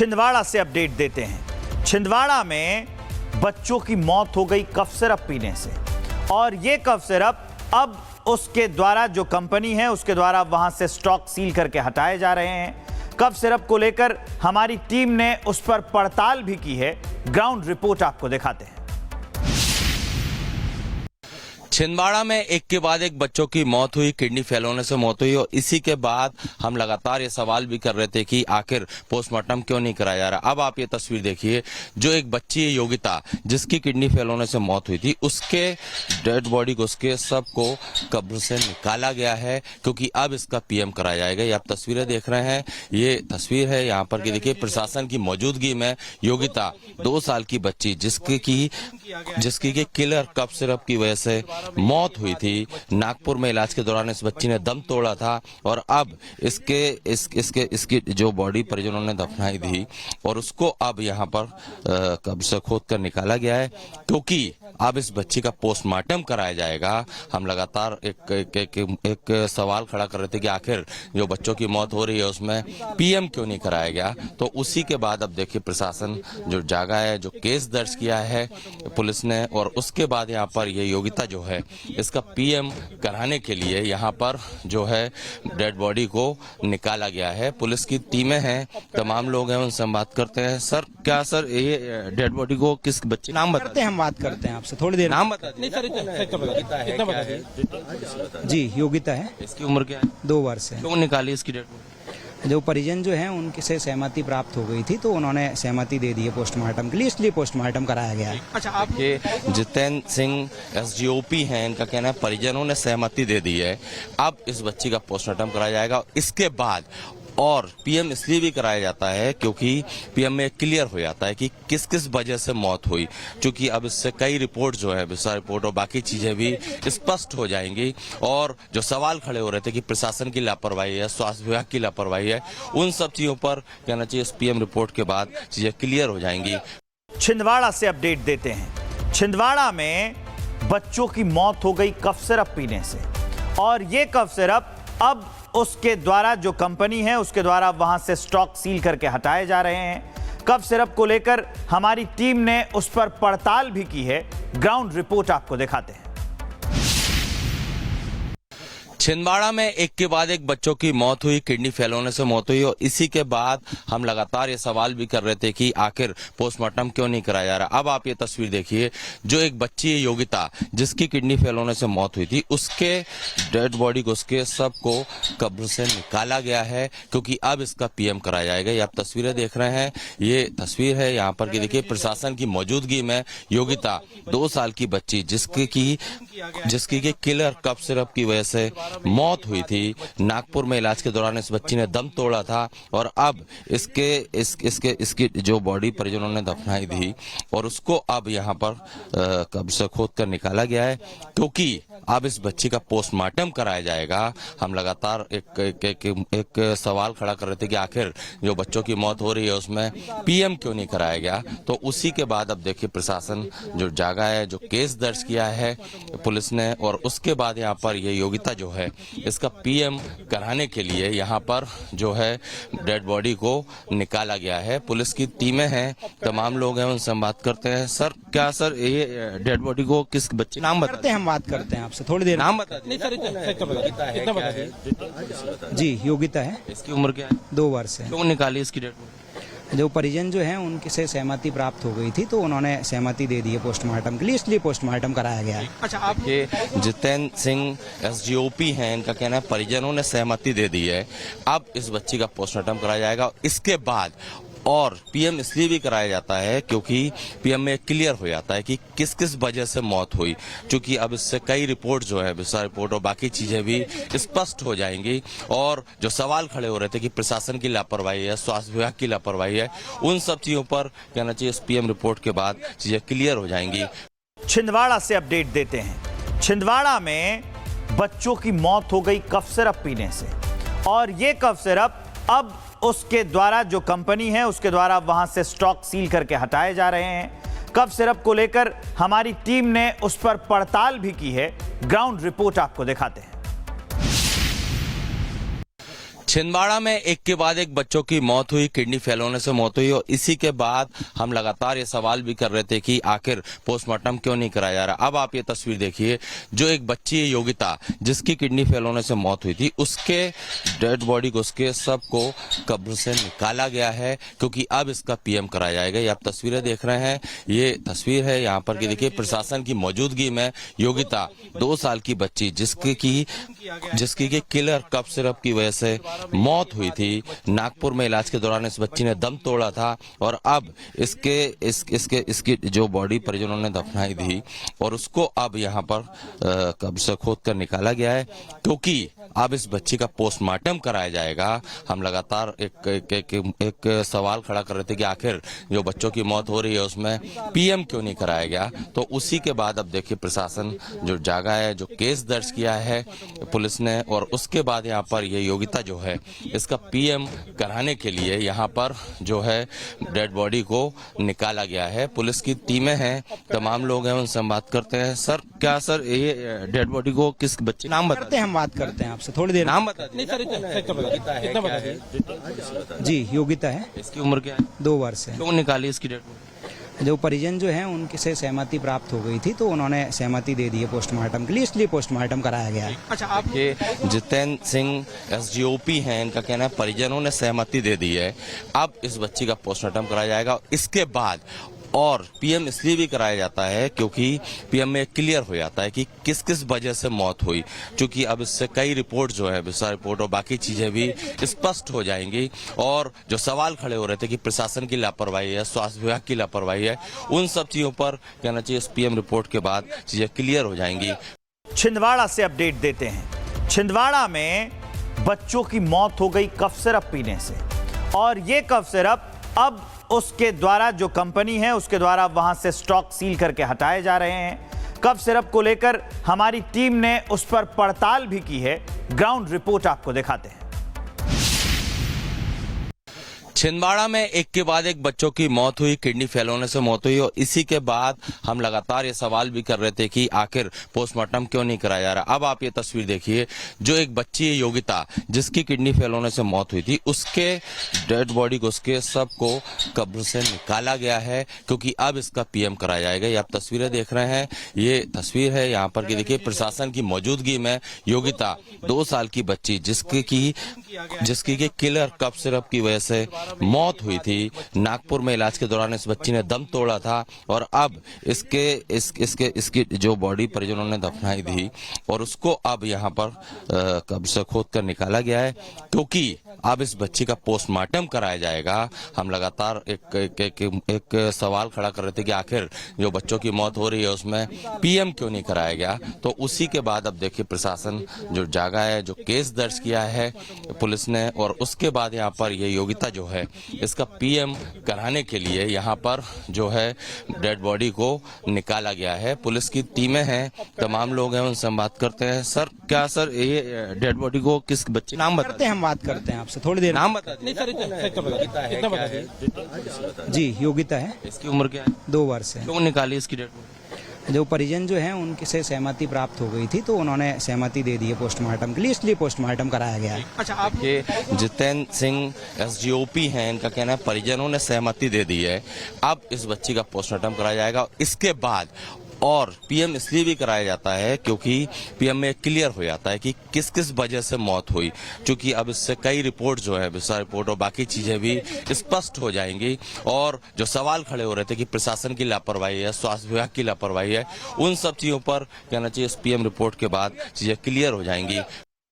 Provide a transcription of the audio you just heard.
छिंदवाड़ा से अपडेट देते हैं। छिंदवाड़ा में बच्चों की मौत हो गई कफ सिरप पीने से, और ये कफ सिरप अब उसके द्वारा जो कंपनी है उसके द्वारा वहां से स्टॉक सील करके हटाए जा रहे हैं। कफ सिरप को लेकर हमारी टीम ने उस पर पड़ताल भी की है। ग्राउंड रिपोर्ट आपको दिखाते हैं। छिंदवाड़ा में एक के बाद एक बच्चों की मौत हुई, किडनी फेल होने से मौत हुई, और इसी के बाद हम लगातार ये सवाल भी कर रहे थे कि आखिर पोस्टमार्टम क्यों नहीं कराया जा रहा। अब आप ये तस्वीर देखिए, जो एक बच्ची है योगिता, जिसकी किडनी फेल होने से मौत हुई थी, उसके डेड बॉडी को, उसके सब को कब्र से निकाला गया है, क्योंकि अब इसका पीएम कराया जाएगा। ये आप तस्वीरें देख रहे हैं, ये तस्वीर है यहाँ पर कि देखिए प्रशासन की मौजूदगी में योगिता 2 साल की बच्ची जिसकी किलर कफ सिरप की वजह से मौत हुई थी, नागपुर में इलाज के दौरान इस बच्ची ने दम तोड़ा था, और अब इसकी जो बॉडी परिजनों ने दफनाई थी और उसको अब यहाँ पर कब्र से खोद कर निकाला गया है, क्योंकि अब इस बच्ची का पोस्टमार्टम कराया जाएगा। हम लगातार एक सवाल खड़ा कर रहे थे कि आखिर जो बच्चों की मौत हो रही है उसमें पीएम क्यों नहीं कराया गया। तो उसी के बाद अब देखिए प्रशासन जो जागा है, जो केस दर्ज किया है पुलिस ने, और उसके बाद यहाँ पर ये योगिता जो है इसका पीएम कराने के लिए यहाँ पर जो है डेड बॉडी को निकाला गया है। पुलिस की टीमें हैं, तमाम लोग हैं, उनसे हम बात करते हैं। सर, क्या सर ये डेड बॉडी को किस बच्चे नाम बताते हैं? हम बात करते हैं आपसे थोड़ी देर। नाम बता दीजिए। जी, योगिता है। इसकी उम्र क्या है? 2 वर्ष है। क्यों निकाली इसकी डेड बॉडी? जो परिजन जो है उनके से सहमति प्राप्त हो गई थी, तो उन्होंने सहमति दे दी है पोस्टमार्टम के लिए, इसलिए पोस्टमार्टम कराया गया है। अच्छा, आप ये जितेंद्र सिंह एसडीओपी हैं, इनका कहना है परिजनों ने सहमति दे दी है, अब इस बच्ची का पोस्टमार्टम कराया जाएगा। इसके बाद और पीएम इसलिए भी कराया जाता है क्योंकि पीएम में क्लियर हो जाता है कि किस किस वजह से मौत हुई, क्योंकि अब इससे कई रिपोर्ट जो है, विस्तार रिपोर्ट और बाकी चीजें भी स्पष्ट हो जाएंगी, और जो सवाल खड़े हो रहे थे कि प्रशासन की लापरवाही है, स्वास्थ्य विभाग की लापरवाही है, उन सब चीजों पर कहना चाहिए इस पीएम रिपोर्ट के बाद चीजें क्लियर हो जाएंगी। छिंदवाड़ा से अपडेट देते हैं। छिंदवाड़ा में बच्चों की मौत हो गई कफ सिरप पीने से, और ये कफ सिरप अब उसके द्वारा जो कंपनी है उसके द्वारा वहां से स्टॉक सील करके हटाए जा रहे हैं। कफ सिरप को लेकर हमारी टीम ने उस पर पड़ताल भी की है। ग्राउंड रिपोर्ट आपको दिखाते हैं। छिंदवाड़ा में एक के बाद एक बच्चों की मौत हुई, किडनी फेल होने से मौत हुई, और इसी के बाद हम लगातार ये सवाल भी कर रहे थे कि आखिर पोस्टमार्टम क्यों नहीं कराया जा रहा। अब आप ये तस्वीर देखिए, जो एक बच्ची है योगिता, जिसकी किडनी फेल होने से मौत हुई थी, उसके डेड बॉडी को, उसके सब को कब्र से निकाला गया है, क्योंकि अब इसका पीएम कराया जाएगा। ये आप तस्वीरें देख रहे हैं, ये तस्वीर है यहाँ पर कि देखिए प्रशासन की मौजूदगी में योगिता 2 साल की बच्ची जिसकी किलर कफ सिरप की वजह से मौत हुई थी, नागपुर में इलाज के दौरान इस बच्ची ने दम तोड़ा था, और अब इसकी जो बॉडी परिजनों ने दफनाई थी और उसको अब यहाँ पर कब्र से खोद कर निकाला गया है, क्योंकि अब इस बच्ची का पोस्टमार्टम कराया जाएगा। हम लगातार एक सवाल खड़ा कर रहे थे कि आखिर जो बच्चों की मौत हो रही है उसमें पीएम क्यों नहीं कराया गया। तो उसी के बाद अब देखिए प्रशासन जो जागा है, जो केस दर्ज किया है पुलिस ने, और उसके बाद यहाँ पर ये योगिता जो है इसका पीएम कराने के लिए यहाँ पर जो है डेड बॉडी को निकाला गया है। पुलिस की टीमें हैं, तमाम लोग हैं, उनसे हम बात करते हैं। सर, क्या सर ये डेड बॉडी को किस बच्चे नाम बताते हैं? हम बात करते हैं आपसे थोड़ी देर। नाम बता दीजिए। जी, योगिता है। इसकी उम्र क्या है? 2 वर्ष है। क्यों निकाली इसकी डेड बॉडी? जो परिजन जो है उनके से सहमति प्राप्त हो गई थी, तो उन्होंने सहमति दे दी है पोस्टमार्टम के लिए, इसलिए पोस्टमार्टम कराया गया है। अच्छा, आप ये जितेंद्र सिंह एसडीओपी हैं, इनका कहना है परिजनों ने सहमति दे दी है, अब इस बच्ची का पोस्टमार्टम कराया जाएगा। इसके बाद और पीएम इसलिए भी कराया जाता है क्योंकि पीएम में क्लियर हो जाता है कि किस किस वजह से मौत हुई, क्योंकि अब इससे कई रिपोर्ट जो है, विस्तार रिपोर्ट और बाकी चीजें भी स्पष्ट हो जाएंगी, और जो सवाल खड़े हो रहे थे कि प्रशासन की लापरवाही है, स्वास्थ्य विभाग की लापरवाही है, उन सब चीजों पर कहना चाहिए इस पीएम रिपोर्ट के बाद चीजें क्लियर हो जाएंगी। छिंदवाड़ा से अपडेट देते हैं। छिंदवाड़ा में बच्चों की मौत हो गई कफ सिरप पीने से, और ये कफ सिरप अब उसके द्वारा जो कंपनी है उसके द्वारा वहां से स्टॉक सील करके हटाए जा रहे हैं। कफ सिरप को लेकर हमारी टीम ने उस पर पड़ताल भी की है। ग्राउंड रिपोर्ट आपको दिखाते हैं। छिंदवाड़ा में एक के बाद एक बच्चों की मौत हुई, किडनी फेल होने से मौत हुई और इसी के बाद हम लगातार ये सवाल भी कर रहे थे कि आखिर पोस्टमार्टम क्यों नहीं कराया जा रहा। अब आप ये तस्वीर देखिए, जो एक बच्ची है योगिता, जिसकी किडनी फेल होने से मौत हुई थी, उसके डेड बॉडी को, उसके सब को कब्र से निकाला गया है क्योंकि अब इसका पीएम कराया जाएगा। ये आप तस्वीरें देख रहे हैं, ये तस्वीर है यहाँ पर कि देखिए प्रशासन की मौजूदगी में योगिता 2 साल की बच्ची जिसकी की किलर कफ सिरप की वजह से मौत हुई थी, नागपुर में इलाज के दौरान इस बच्ची ने दम तोड़ा था और अब इसकी जो बॉडी परिजनों ने दफनाई थी और उसको अब यहाँ पर कब्र से खोद कर निकाला गया है क्योंकि अब इस बच्ची का पोस्टमार्टम कराया जाएगा। हम लगातार एक सवाल खड़ा कर रहे थे कि आखिर जो बच्चों की मौत हो रही है उसमें पीएम क्यों नहीं कराया गया। तो उसी के बाद अब देखिए प्रशासन जो जागा है, जो केस दर्ज किया है पुलिस ने और उसके बाद यहाँ पर ये योगिता जो है इसका पीएम कराने के लिए यहाँ पर जो है डेड बॉडी को निकाला गया है। पुलिस की टीमें हैं, तमाम लोग हैं, उनसे हम बात करते हैं। सर क्या सर ये डेड बॉडी को किस बच्चे नाम करते हैं, हम बात करते हैं आपसे थोड़ी देर। नाम बता दीजिए। जी योगिता है। इसकी उम्र क्या है? 2 वर्ष है। क्यों निकाली इसकी डेड बॉडी? जो परिजन जो है उनके से सहमति प्राप्त हो गई थी तो उन्होंने सहमति दे दी है पोस्टमार्टम के लिए, इसलिए पोस्टमार्टम कराया गया है। अच्छा, आप ये जितेंद्र सिंह एसडीओपी हैं, इनका कहना है परिजनों ने सहमति दे दी है, अब इस बच्ची का पोस्टमार्टम कराया जाएगा। इसके बाद और पीएम इसलिए भी कराया जाता है क्योंकि पीएम में क्लियर हो जाता है कि किस किस वजह से मौत हुई, क्योंकि अब इससे कई रिपोर्ट जो है विस्तार रिपोर्ट और बाकी चीजें भी स्पष्ट हो जाएंगी और जो सवाल खड़े हो रहे थे कि प्रशासन की लापरवाही है, स्वास्थ्य विभाग की लापरवाही है, उन सब चीजों पर कहना चाहिए इस पीएम रिपोर्ट के बाद चीजें क्लियर हो जाएंगी। छिंदवाड़ा से अपडेट देते हैं। छिंदवाड़ा में बच्चों की मौत हो गई कफ सिरप पीने से और ये कफ सिरप अब उसके द्वारा जो कंपनी है उसके द्वारा वहां से स्टॉक सील करके हटाए जा रहे हैं। कफ सिरप को लेकर हमारी टीम ने उस पर पड़ताल भी की है। ग्राउंड रिपोर्ट आपको दिखाते हैं। छिंदवाड़ा में एक के बाद एक बच्चों की मौत हुई, किडनी फेल होने से मौत हुई और इसी के बाद हम लगातार ये सवाल भी कर रहे थे कि आखिर पोस्टमार्टम क्यों नहीं कराया जा रहा। अब आप ये तस्वीर देखिए, जो एक बच्ची है योगिता, जिसकी किडनी फेल होने से मौत हुई थी, उसके डेड बॉडी को, उसके सब को कब्र से निकाला गया है क्योंकि अब इसका पीएम कराया जाएगा। ये आप तस्वीरें देख रहे हैं, ये तस्वीर है यहाँ पर कि देखिए प्रशासन की मौजूदगी में योगिता 2 साल की बच्ची जिसकी की किलर कफ सिरप की वजह से मौत हुई थी, नागपुर में इलाज के दौरान इस बच्ची ने दम तोड़ा था और अब इसकी जो बॉडी परिजनों ने दफनाई थी और उसको अब यहाँ पर कब्र से खोद कर निकाला गया है क्योंकि अब इस बच्ची का पोस्टमार्टम कराया जाएगा। हम लगातार एक सवाल खड़ा कर रहे थे कि आखिर जो बच्चों की मौत हो रही है उसमें पीएम क्यों नहीं कराया गया। तो उसी के बाद अब देखिए प्रशासन जो जागा है, जो केस दर्ज किया है पुलिस ने और उसके बाद यहाँ पर ये योगिता जो है इसका पीएम कराने के लिए यहाँ पर जो है डेड बॉडी को निकाला गया है। पुलिस की टीमें हैं, तमाम लोग हैं, उनसे हम बात करते हैं। सर क्या सर ये डेड बॉडी को किस बच्चे नाम करते हैं, हम बात करते हैं आपसे थोड़ी देर। नाम बता दीजिए। जी योगिता है। इसकी उम्र क्या है? 2 वर्ष है। क्यों निकाली इसकी डेड बॉडी? जो परिजन जो है उनके से सहमति प्राप्त हो गई थी तो उन्होंने सहमति दे दी है पोस्टमार्टम के लिए, इसलिए पोस्टमार्टम कराया गया है। अच्छा, आप ये जितेंद्र सिंह एसडीओपी हैं, इनका कहना है परिजनों ने सहमति दे दी है, अब इस बच्ची का पोस्टमार्टम कराया जाएगा। इसके बाद और पीएम इसलिए भी कराया जाता है क्योंकि पीएम में क्लियर हो जाता है कि किस किस वजह से मौत हुई, क्योंकि अब इससे कई रिपोर्ट जो है विस्तार रिपोर्ट और बाकी चीजें भी स्पष्ट हो जाएंगी और जो सवाल खड़े हो रहे थे कि प्रशासन की लापरवाही है, स्वास्थ्य विभाग की लापरवाही है, उन सब चीजों पर कहना चाहिए इस पीएम रिपोर्ट के बाद चीजें क्लियर हो जाएंगी।